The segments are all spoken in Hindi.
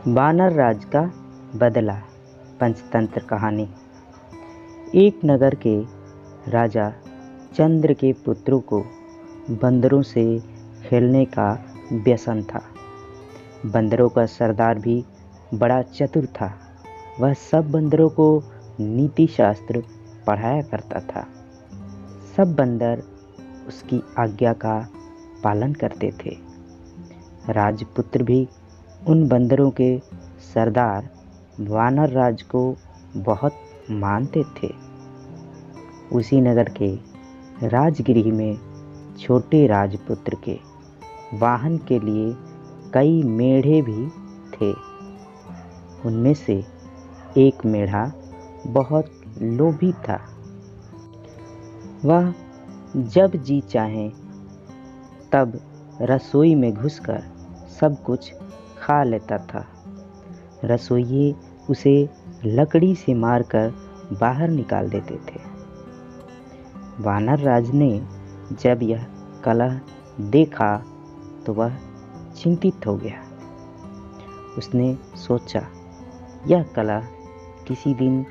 वानर राज का बदला। पंचतंत्र कहानी। एक नगर के राजा चंद्र के पुत्रों को बंदरों से खेलने का व्यसन था। बंदरों का सरदार भी बड़ा चतुर था। वह सब बंदरों को नीति शास्त्र पढ़ाया करता था। सब बंदर उसकी आज्ञा का पालन करते थे। राजपुत्र भी उन बंदरों के सरदार वानर राज को बहुत मानते थे। उसी नगर के राजगृह में छोटे राजपुत्र के वाहन के लिए कई मेढ़े भी थे। उनमें से एक मेढ़ा बहुत लोभी था। वह जब जी चाहे तब रसोई में घुसकर सब कुछ खा लेता था। रसोइये उसे लकड़ी से मारकर बाहर निकाल देते थे। वानर राज ने जब यह कलह देखा तो वह चिंतित हो गया। उसने सोचा, यह कलह किसी दिन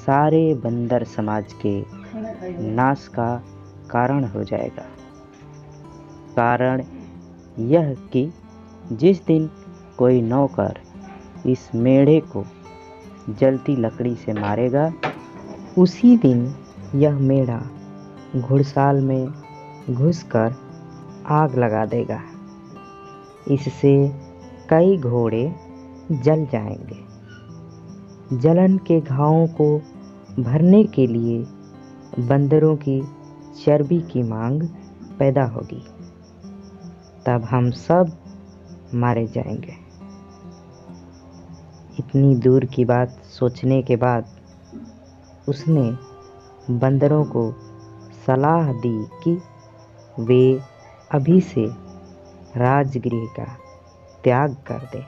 सारे बंदर समाज के नाश का कारण हो जाएगा। कारण यह कि जिस दिन कोई नौकर इस मेढ़े को जलती लकड़ी से मारेगा, उसी दिन यह मेढ़ा घुड़साल में घुसकर आग लगा देगा। इससे कई घोड़े जल जाएंगे। जलन के घावों को भरने के लिए बंदरों की चर्बी की मांग पैदा होगी। तब हम सब मारे जाएंगे। इतनी दूर की बात सोचने के बाद उसने बंदरों को सलाह दी कि वे अभी से राजगृह का त्याग कर दें।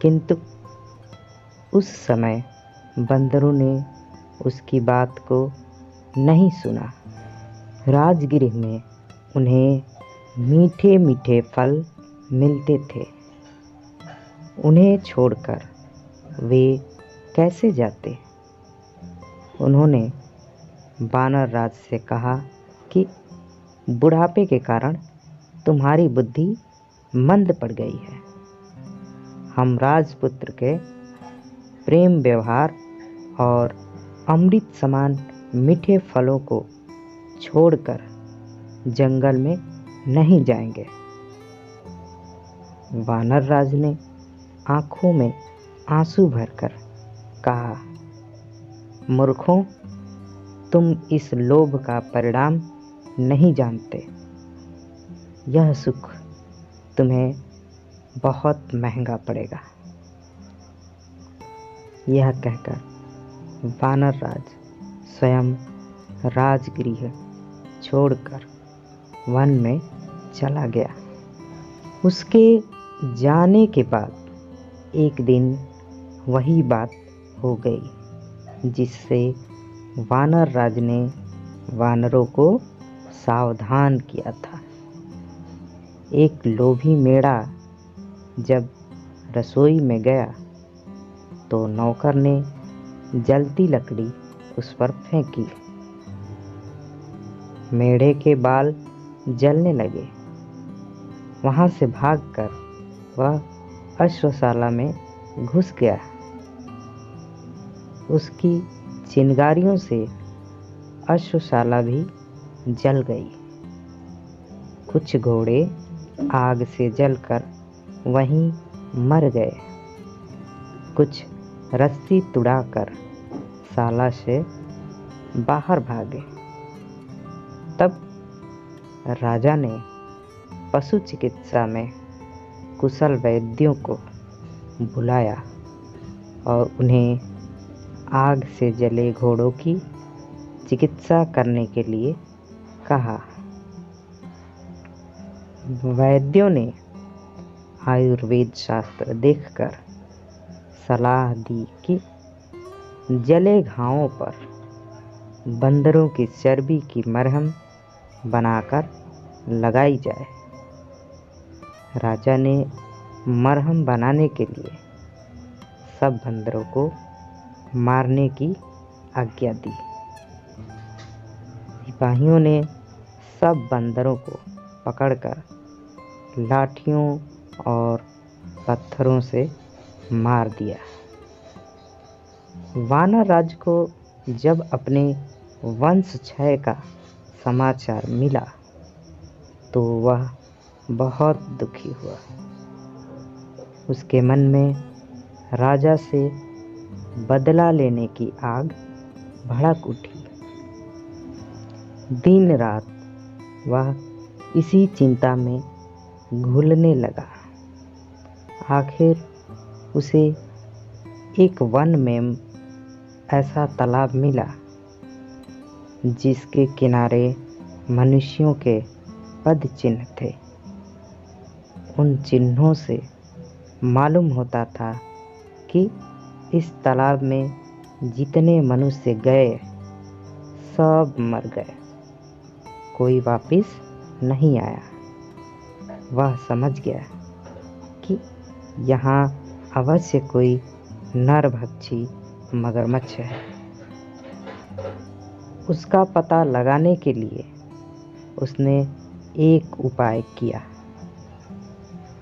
किंतु उस समय बंदरों ने उसकी बात को नहीं सुना। राजगृह में उन्हें मीठे मीठे फल मिलते थे। उन्हें छोड़कर वे कैसे जाते? उन्होंने वानर राज से कहा कि बुढ़ापे के कारण तुम्हारी बुद्धि मंद पड़ गई है। हम राजपुत्र के प्रेम व्यवहार और अमृत समान मीठे फलों को छोड़कर जंगल में नहीं जाएंगे। वानर राज ने आंखों में आंसू भरकर कहा, मूर्खों, तुम इस लोभ का परिणाम नहीं जानते। यह सुख तुम्हें बहुत महंगा पड़ेगा। यह कहकर वानर राज स्वयं राजगृह छोड़कर वन में चला गया। उसके जाने के बाद एक दिन वही बात हो गई जिससे वानर राज ने वानरों को सावधान किया था। एक लोभी मेढ़ा जब रसोई में गया तो नौकर ने जलती लकड़ी उस पर फेंकी। मेढ़े के बाल जलने लगे। वहां से भागकर वह अश्वशाला में घुस गया। उसकी चिंगारियों से अश्वशाला भी जल गई। कुछ घोड़े आग से जलकर वहीं मर गए। कुछ रस्सी तुड़ाकर शाला से बाहर भागे। तब राजा ने पशु चिकित्सा में कुशल वैद्यों को बुलाया और उन्हें आग से जले घोड़ों की चिकित्सा करने के लिए कहा। वैद्यों ने आयुर्वेद शास्त्र देखकर सलाह दी कि जले घावों पर बंदरों की चर्बी की मरहम बनाकर लगाई जाए। राजा ने मरहम बनाने के लिए सब बंदरों को मारने की आज्ञा दी। सिपाहियों ने सब बंदरों को पकड़कर लाठियों और पत्थरों से मार दिया। वानर राज को जब अपने वंश क्षय का समाचार मिला तो वह बहुत दुखी हुआ। उसके मन में राजा से बदला लेने की आग भड़क उठी। दिन रात वह इसी चिंता में घुलने लगा। आखिर उसे एक वन में ऐसा तालाब मिला जिसके किनारे मनुष्यों के पद चिन्ह थे। उन चिन्हों से मालूम होता था कि इस तालाब में जितने मनुष्य गए सब मर गए, कोई वापस नहीं आया। वह समझ गया कि यहाँ अवश्य कोई नरभक्षी मगरमच्छ है। उसका पता लगाने के लिए उसने एक उपाय किया।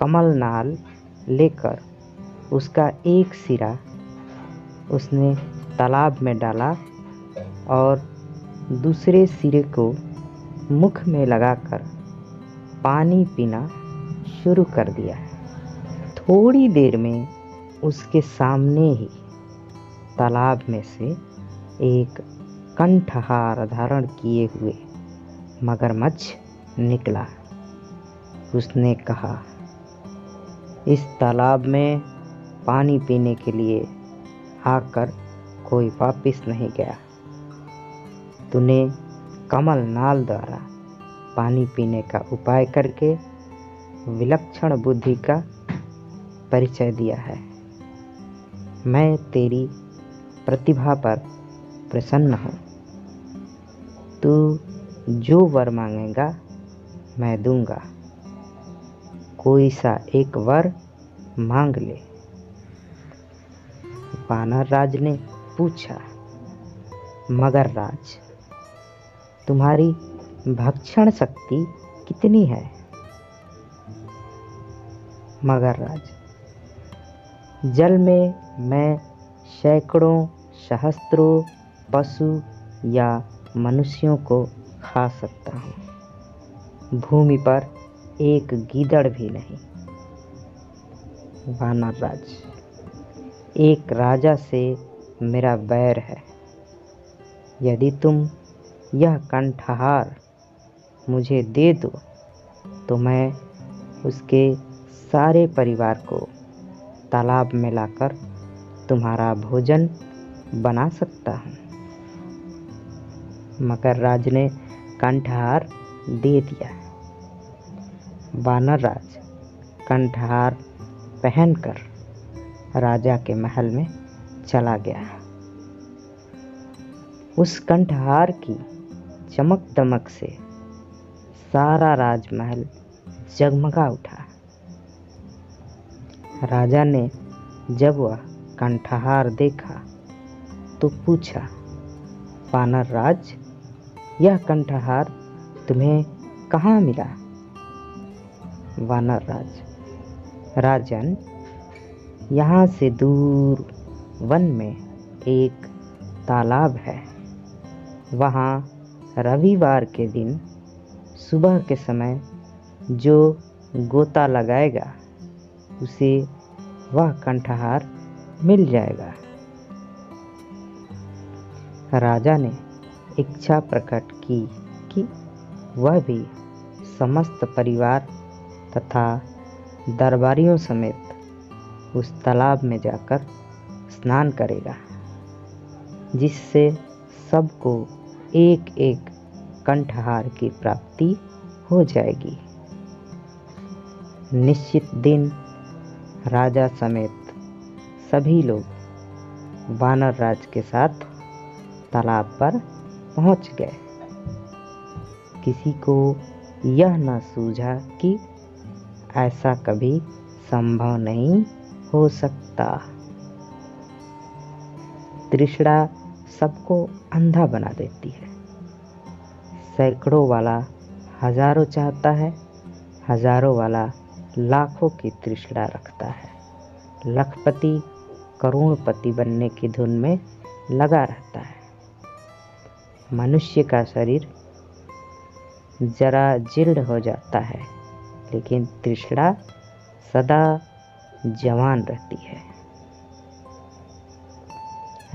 कमल नाल लेकर उसका एक सिरा उसने तालाब में डाला और दूसरे सिरे को मुख में लगाकर पानी पीना शुरू कर दिया। थोड़ी देर में उसके सामने ही तालाब में से एक कंठहार धारण किए हुए मगरमच्छ निकला। उसने कहा, इस तालाब में पानी पीने के लिए आकर कोई वापस नहीं गया। तूने कमल नाल द्वारा पानी पीने का उपाय करके विलक्षण बुद्धि का परिचय दिया है। मैं तेरी प्रतिभा पर प्रसन्न हूँ। तू जो वर मांगेगा मैं दूंगा। कोई सा एक वर मांग ले। वानर राज ने पूछा, मगर राज, तुम्हारी भक्षण शक्ति कितनी है? मगर राज, जल में मैं सैकड़ों सहस्त्रों पशु या मनुष्यों को खा सकता हूँ, भूमि पर एक गीदड़ भी नहीं। वानर राज, एक राजा से मेरा बैर है। यदि तुम यह कंठहार मुझे दे दो तो मैं उसके सारे परिवार को तालाब में लाकर तुम्हारा भोजन बना सकता हूँ। मगर राज ने कंठहार दे दिया। वानर राज कंठहार पहनकर राजा के महल में चला गया। उस कंठहार की चमक दमक से सारा राजमहल जगमगा उठा। राजा ने जब वह कंठहार देखा तो पूछा, वानर राज, यह कंठहार तुम्हें कहाँ मिला? वानर राज, राजन, यहाँ से दूर वन में एक तालाब है। वहाँ रविवार के दिन सुबह के समय जो गोता लगाएगा उसे वह कंठहार मिल जाएगा। राजा ने इच्छा प्रकट की कि वह भी समस्त परिवार तथा दरबारियों समेत उस तालाब में जाकर स्नान करेगा, जिससे सबको एक एक कंठहार की प्राप्ति हो जाएगी। निश्चित दिन राजा समेत सभी लोग वानर राज के साथ तालाब पर पहुंच गए। किसी को यह न सूझा कि ऐसा कभी संभव नहीं हो सकता। तृष्णा सबको अंधा बना देती है। सैकड़ों वाला हजारों चाहता है, हजारों वाला लाखों की तृष्णा रखता है। लखपति करोड़पति बनने की धुन में लगा रहता है। मनुष्य का शरीर जरा जीर्ण हो जाता है, लेकिन तृष्णा सदा जवान रहती है।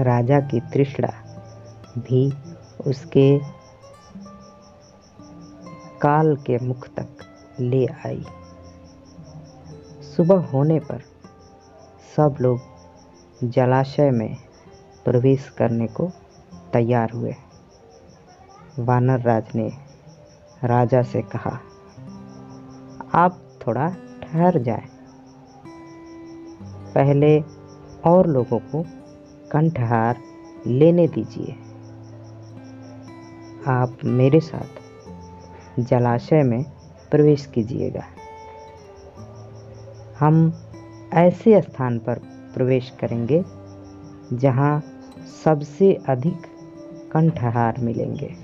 राजा की तृष्णा भी उसके काल के मुख तक ले आई। सुबह होने पर सब लोग जलाशय में प्रवेश करने को तैयार हुए। वानर राज ने राजा से कहा, आप थोड़ा ठहर जाएं, पहले और लोगों को कंठहार लेने दीजिए। आप मेरे साथ जलाशय में प्रवेश कीजिएगा। हम ऐसे स्थान पर प्रवेश करेंगे जहां सबसे अधिक कंठहार मिलेंगे।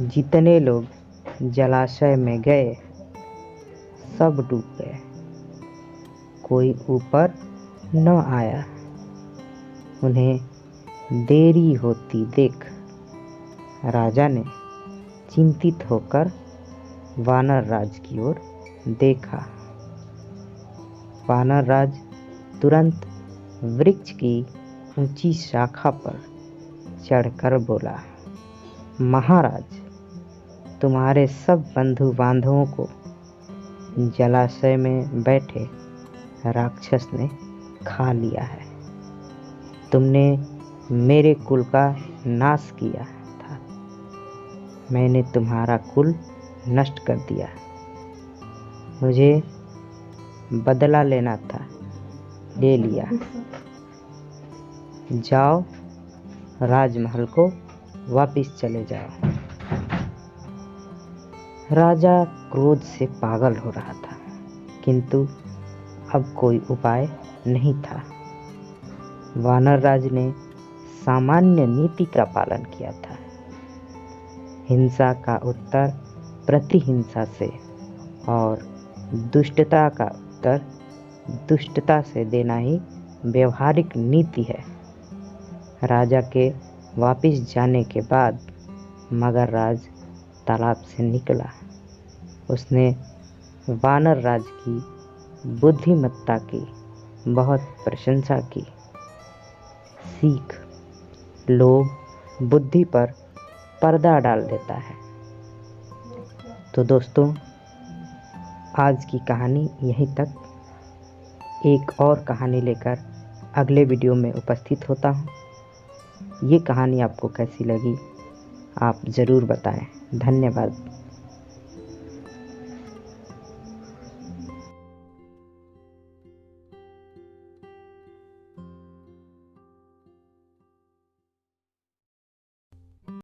जितने लोग जलाशय में गए सब डूब गए, कोई ऊपर न आया। उन्हें देरी होती देख राजा ने चिंतित होकर वानर राज की ओर देखा। वानर राज तुरंत वृक्ष की ऊंची शाखा पर चढ़कर बोला, महाराज, तुम्हारे सब बंधु बांधवों को जलाशय में बैठे राक्षस ने खा लिया है। तुमने मेरे कुल का नाश किया था, मैंने तुम्हारा कुल नष्ट कर दिया। मुझे बदला लेना था, ले लिया। जाओ, राजमहल को वापस चले जाओ। राजा क्रोध से पागल हो रहा था, किंतु अब कोई उपाय नहीं था। वानर राज ने सामान्य नीति का पालन किया था। हिंसा का उत्तर प्रतिहिंसा से और दुष्टता का उत्तर दुष्टता से देना ही व्यवहारिक नीति है। राजा के वापस जाने के बाद मगरराज तालाब से निकला। उसने वानर राज की बुद्धिमत्ता की बहुत प्रशंसा की। सीख, लोभ बुद्धि पर पर्दा डाल देता है। तो दोस्तों, आज की कहानी यहीं तक। एक और कहानी लेकर अगले वीडियो में उपस्थित होता हूँ। ये कहानी आपको कैसी लगी आप ज़रूर बताएं। धन्यवाद।